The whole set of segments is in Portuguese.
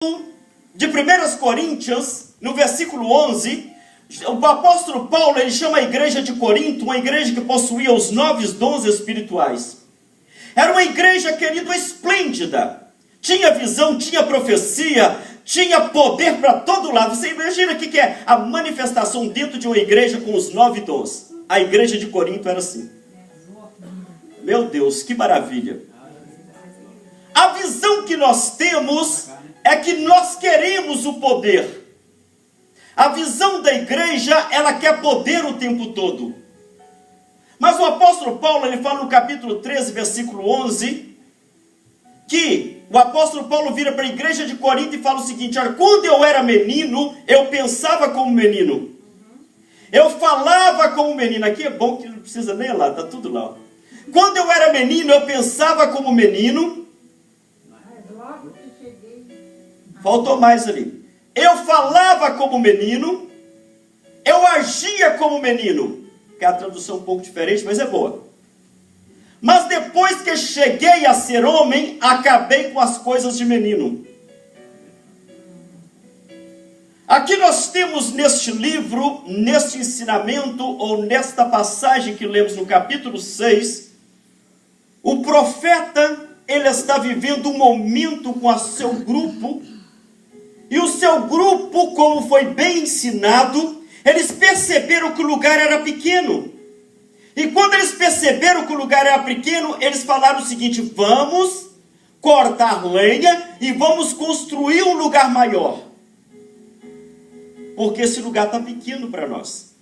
de 1 Coríntios, no versículo 11, o apóstolo Paulo, ele chama a igreja de Corinto, uma igreja que possuía os 9 dons espirituais. Era uma igreja, querido, esplêndida. Tinha visão, tinha profecia, tinha poder para todo lado. Você imagina o que é a manifestação dentro de uma igreja com os 9 dons. A igreja de Corinto era assim. Meu Deus, que maravilha. A visão que nós temos é que nós queremos o poder. A visão da igreja, ela quer poder o tempo todo. Mas o apóstolo Paulo, ele fala no capítulo 13, versículo 11, que o apóstolo Paulo vira para a igreja de Corinto e fala o seguinte: olha, quando eu era menino, eu pensava como menino. Eu falava como menino. Aqui é bom que não precisa nem lá, está tudo lá. Quando eu era menino, eu pensava como menino. Faltou mais ali. Eu falava como menino. Eu agia como menino. Que é a tradução um pouco diferente, mas é boa. Mas depois que cheguei a ser homem, acabei com as coisas de menino. Aqui nós temos neste livro, neste ensinamento, ou nesta passagem que lemos no capítulo 6, o profeta, ele está vivendo um momento com o seu grupo, e o seu grupo, como foi bem ensinado, eles perceberam que o lugar era pequeno. E quando eles perceberam que o lugar era pequeno, eles falaram o seguinte: vamos cortar lenha e vamos construir um lugar maior. Porque esse lugar está pequeno para nós.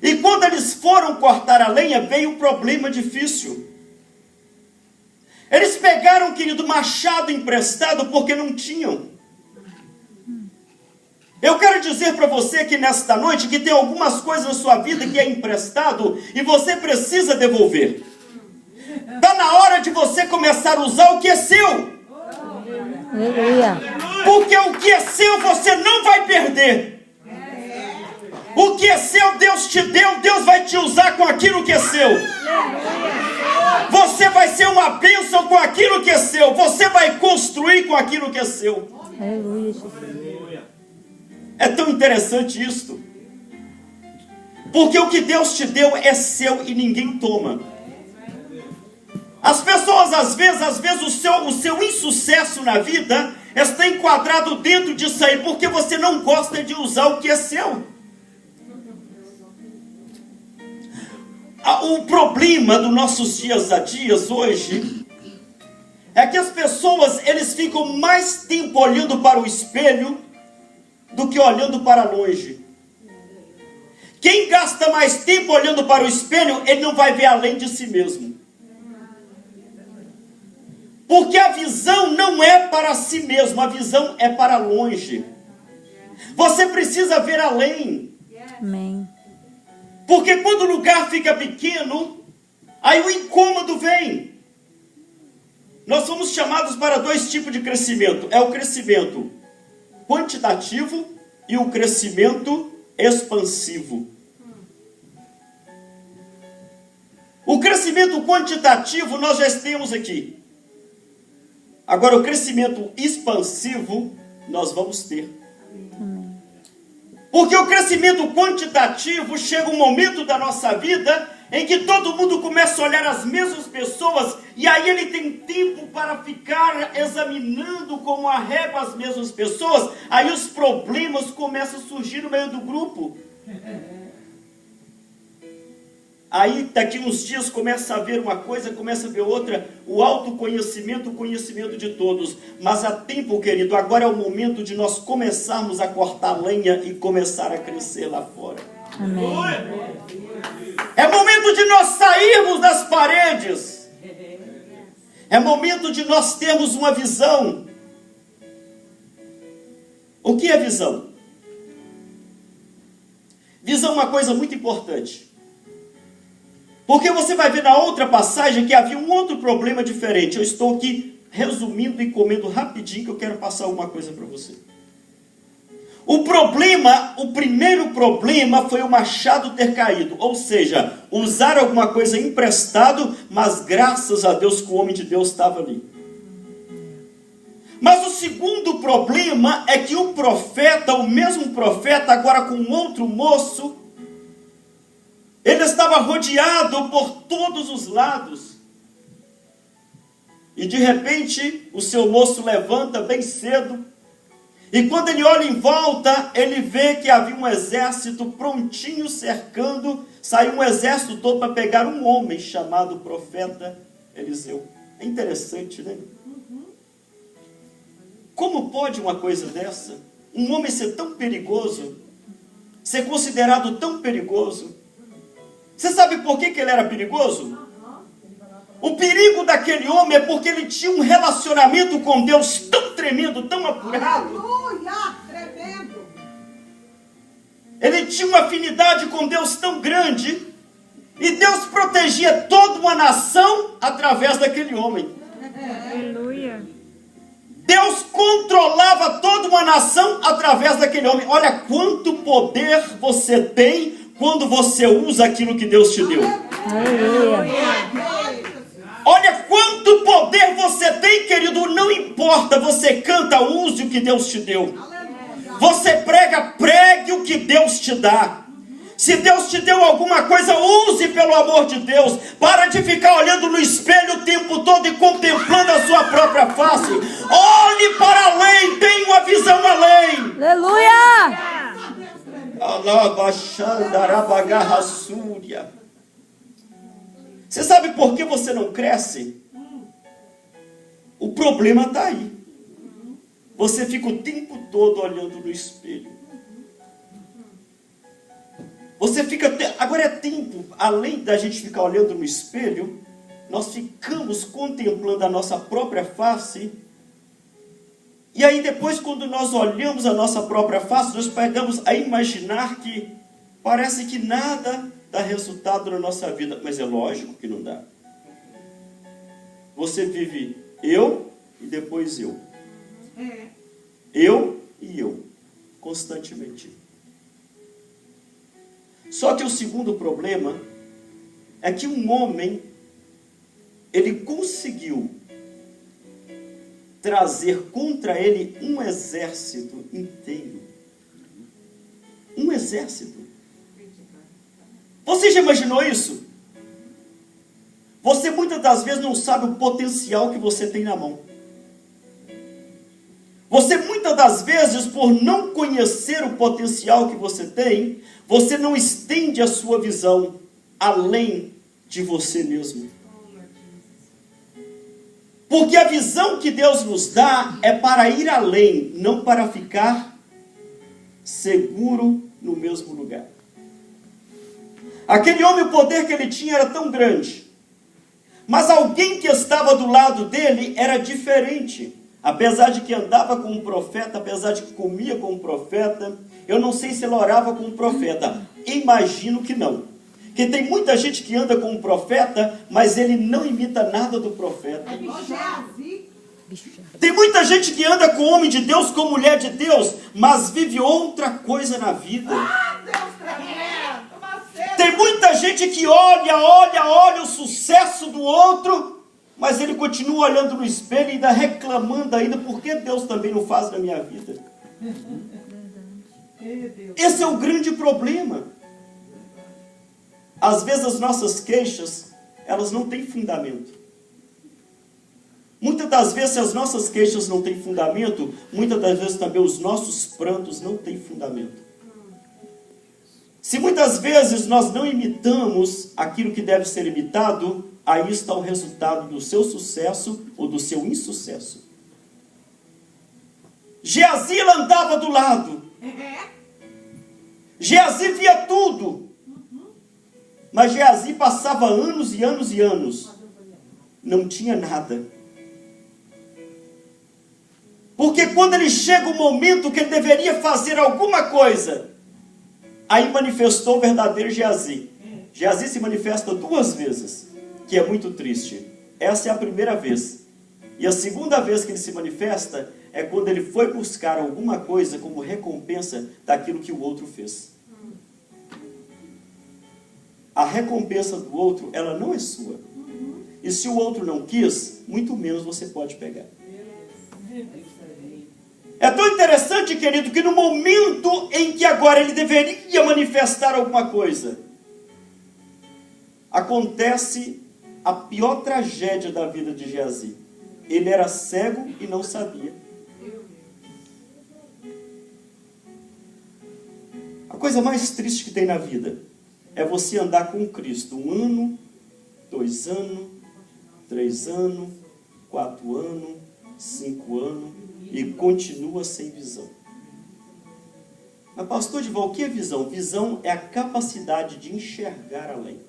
E quando eles foram cortar a lenha, veio um problema difícil. Eles pegaram, querido, machado emprestado porque não tinham. Eu quero dizer para você que nesta noite que tem algumas coisas na sua vida que é emprestado e você precisa devolver. Está na hora de você começar a usar o que é seu. Porque o que é seu você não vai perder. O que é seu Deus te deu, Deus vai te usar com aquilo que é seu. Você vai ser uma bênção com aquilo que é seu. Você vai construir com aquilo que é seu. É tão interessante isto. Porque o que Deus te deu é seu e ninguém toma. As pessoas, às vezes o seu insucesso na vida está enquadrado dentro disso aí, porque você não gosta de usar o que é seu. O problema dos nossos dias a dias hoje é que as pessoas, eles ficam mais tempo olhando para o espelho do que olhando para longe. Quem gasta mais tempo olhando para o espelho, ele não vai ver além de si mesmo. Porque a visão não é para si mesmo, a visão é para longe. Você precisa ver além. Amém. Porque quando o lugar fica pequeno, aí o incômodo vem. Nós somos chamados para 2 tipos de crescimento. É o crescimento quantitativo e o crescimento expansivo. O crescimento quantitativo nós já temos aqui. Agora o crescimento expansivo nós vamos ter. Porque o crescimento quantitativo chega um momento da nossa vida em que todo mundo começa a olhar as mesmas pessoas e aí ele tem tempo para ficar examinando como a régua as mesmas pessoas, aí os problemas começam a surgir no meio do grupo. Aí daqui uns dias começa a ver uma coisa, começa a ver outra, o autoconhecimento, o conhecimento de todos. Mas há tempo, querido, agora é o momento de nós começarmos a cortar lenha e começar a crescer lá fora. Amém. É momento de nós sairmos das paredes. É momento de nós termos uma visão. O que é visão? Visão é uma coisa muito importante. Porque você vai ver na outra passagem que havia um outro problema diferente. Eu estou aqui resumindo e comendo rapidinho que eu quero passar alguma coisa para você. O primeiro problema foi o machado ter caído. Ou seja, usar alguma coisa emprestado, mas graças a Deus que o homem de Deus estava ali. Mas o segundo problema é que o profeta, o mesmo profeta, agora com outro moço, ele estava rodeado por todos os lados. E de repente, o seu moço levanta bem cedo. E quando ele olha em volta, ele vê que havia um exército prontinho cercando. Saiu um exército todo para pegar um homem chamado profeta Eliseu. É interessante, né? Como pode uma coisa dessa? Um homem ser tão perigoso, ser considerado tão perigoso. Você sabe por que ele era perigoso? O perigo daquele homem é porque ele tinha um relacionamento com Deus tão tremendo, tão apurado. Aleluia, tremendo. Ele tinha uma afinidade com Deus tão grande, e Deus protegia toda uma nação através daquele homem. Aleluia. Deus controlava toda uma nação através daquele homem. Olha quanto poder você tem quando você usa aquilo que Deus te deu. Olha quanto poder você tem, querido. Não importa, você canta, use o que Deus te deu. Você prega, pregue o que Deus te dá. Se Deus te deu alguma coisa, use pelo amor de Deus. Para de ficar olhando no espelho o tempo todo e contemplando a sua própria face. Olhe para além, tenha uma visão além. Aleluia! Você sabe por que você não cresce? O problema está aí. Você fica o tempo todo olhando no espelho. Você fica... Agora é tempo, além da gente ficar olhando no espelho, nós ficamos contemplando a nossa própria face. E aí depois, quando nós olhamos a nossa própria face, nós pegamos a imaginar que parece que nada dá resultado na nossa vida. Mas é lógico que não dá. Você vive eu e depois eu. Eu e eu. Constantemente. Só que o segundo problema é que um homem, ele conseguiu trazer contra ele um exército inteiro. Um exército. Você já imaginou isso? Você muitas das vezes não sabe o potencial que você tem na mão. Você muitas das vezes, por não conhecer o potencial que você tem, você não estende a sua visão além de você mesmo. Porque a visão que Deus nos dá é para ir além, não para ficar seguro no mesmo lugar. Aquele homem, o poder que ele tinha era tão grande. Mas alguém que estava do lado dele era diferente. Apesar de que andava com um profeta, apesar de que comia com um profeta, eu não sei se ele orava com um profeta. Imagino que não. Porque tem muita gente que anda com um profeta, mas ele não imita nada do profeta. Tem muita gente que anda com homem de Deus, com mulher de Deus, mas vive outra coisa na vida. Tem muita gente que olha o sucesso do outro, mas ele continua olhando no espelho e ainda reclamando ainda, por que Deus também não faz na minha vida? Esse é o grande problema. Às vezes as nossas queixas, elas não têm fundamento. Muitas das vezes, se as nossas queixas não têm fundamento, muitas das vezes também os nossos prantos não têm fundamento. Se muitas vezes nós não imitamos aquilo que deve ser imitado, aí está o resultado do seu sucesso ou do seu insucesso. Geazi andava do lado. Geazi via tudo. Mas Geazi passava anos e anos e anos. Não tinha nada. Porque quando ele chega o momento que ele deveria fazer alguma coisa, aí manifestou o verdadeiro Geazi. Geazi se manifesta 2 vezes, que é muito triste. Essa é a primeira vez. E a segunda vez que ele se manifesta é quando ele foi buscar alguma coisa como recompensa daquilo que o outro fez. A recompensa do outro, ela não é sua. E se o outro não quis, muito menos você pode pegar. repente, querido, que no momento em que agora ele deveria manifestar alguma coisa, acontece a pior tragédia da vida de Geazi. Ele era cego e não sabia. A coisa mais triste que tem na vida é você andar com Cristo 1 ano, 2 anos, 3 anos, 4 anos, 5 anos e continua sem visão. Mas pastor Dival, o que é visão? Visão é a capacidade de enxergar além.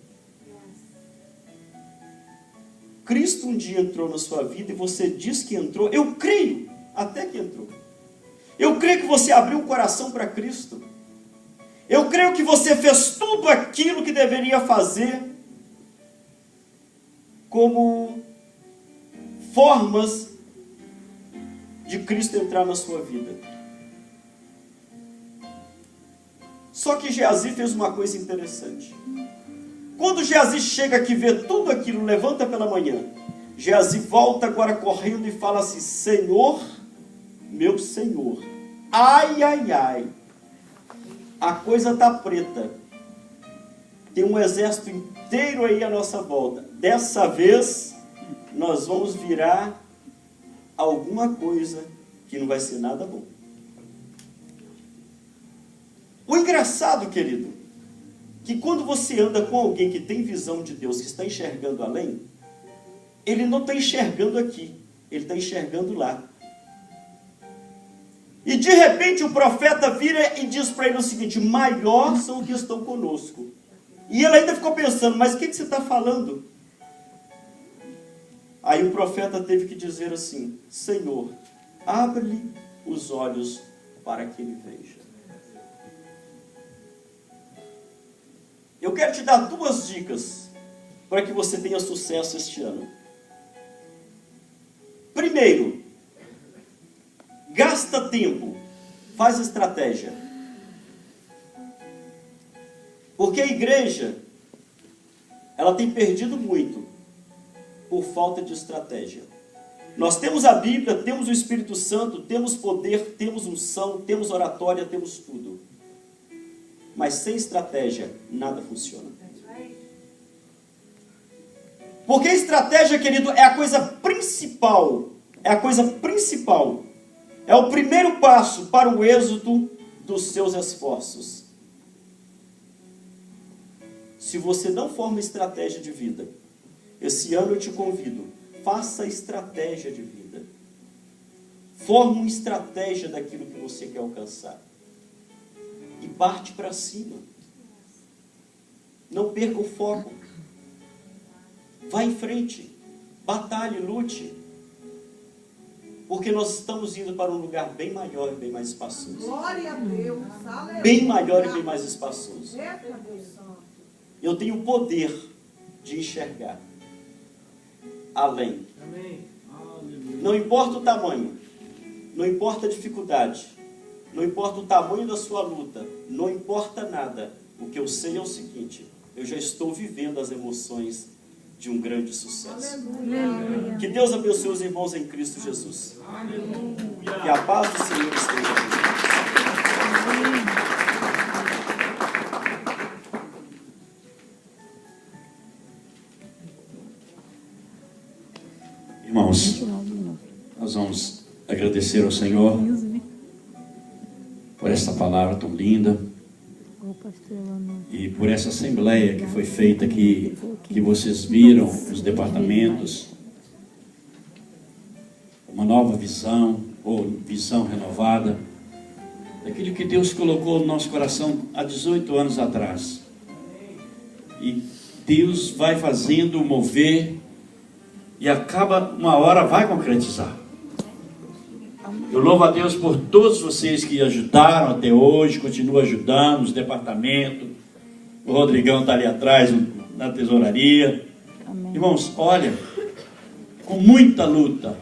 Cristo um dia entrou na sua vida e você diz que entrou. Eu creio até que entrou. Eu creio que você abriu o coração para Cristo. Eu creio que você fez tudo aquilo que deveria fazer como formas de Cristo entrar na sua vida. Só que Geazi fez uma coisa interessante. Quando Geazi chega aqui e vê tudo aquilo, levanta pela manhã, Geazi volta agora correndo e fala assim: Senhor, meu Senhor, ai, ai, ai, a coisa está preta. Tem um exército inteiro aí à nossa volta. Dessa vez, nós vamos virar alguma coisa que não vai ser nada bom. O engraçado, querido, que quando você anda com alguém que tem visão de Deus, que está enxergando além, ele não está enxergando aqui, ele está enxergando lá. E de repente o profeta vira e diz para ele o seguinte: maior são os que estão conosco. E ele ainda ficou pensando: mas o que você está falando? Aí o profeta teve que dizer assim: Senhor, abre-lhe os olhos para que ele veja. Eu quero te dar 2 dicas para que você tenha sucesso este ano. Primeiro, gasta tempo, faz estratégia. Porque a igreja, ela tem perdido muito por falta de estratégia. Nós temos a Bíblia, temos o Espírito Santo, temos poder, temos unção, temos oratória, temos tudo. Mas sem estratégia, nada funciona. Porque a estratégia, querido, é a coisa principal. É a coisa principal. É o primeiro passo para o êxito dos seus esforços. Se você não forma estratégia de vida, esse ano eu te convido, faça estratégia de vida. Forme uma estratégia daquilo que você quer alcançar. E parte para cima. Não perca o foco. Vá em frente. Batalhe, lute. Porque nós estamos indo para um lugar bem maior e bem mais espaçoso. Glória a Deus. Aleluia. Bem maior e bem mais espaçoso. Eita, Deus Santo. Eu tenho o poder de enxergar além. Não importa o tamanho. Não importa a dificuldade. Não importa o tamanho da sua luta. Não importa nada. O que eu sei é o seguinte: eu já estou vivendo as emoções de um grande sucesso. Aleluia. Que Deus abençoe os irmãos em Cristo Jesus. Aleluia. Que a paz do Senhor esteja com Irmãos, nós vamos agradecer ao Senhor por essa palavra tão linda e por essa assembleia que foi feita aqui, que vocês viram os departamentos, uma nova visão, ou visão renovada, daquilo que Deus colocou no nosso coração há 18 anos atrás. E Deus vai fazendo mover e acaba, uma hora vai concretizar. Eu louvo a Deus por todos vocês que ajudaram até hoje, continuam ajudando nos departamentos. O Rodrigão está ali atrás, na tesouraria. Amém. Irmãos, olha, com muita luta,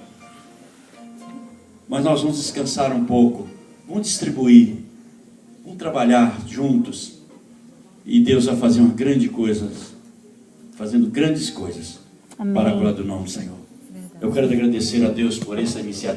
mas nós vamos descansar um pouco, vamos distribuir, vamos trabalhar juntos. E Deus vai fazer uma grande coisa, fazendo grandes coisas. Amém. Para a glória do nome do Senhor. Verdade. Eu quero agradecer a Deus por essa iniciativa.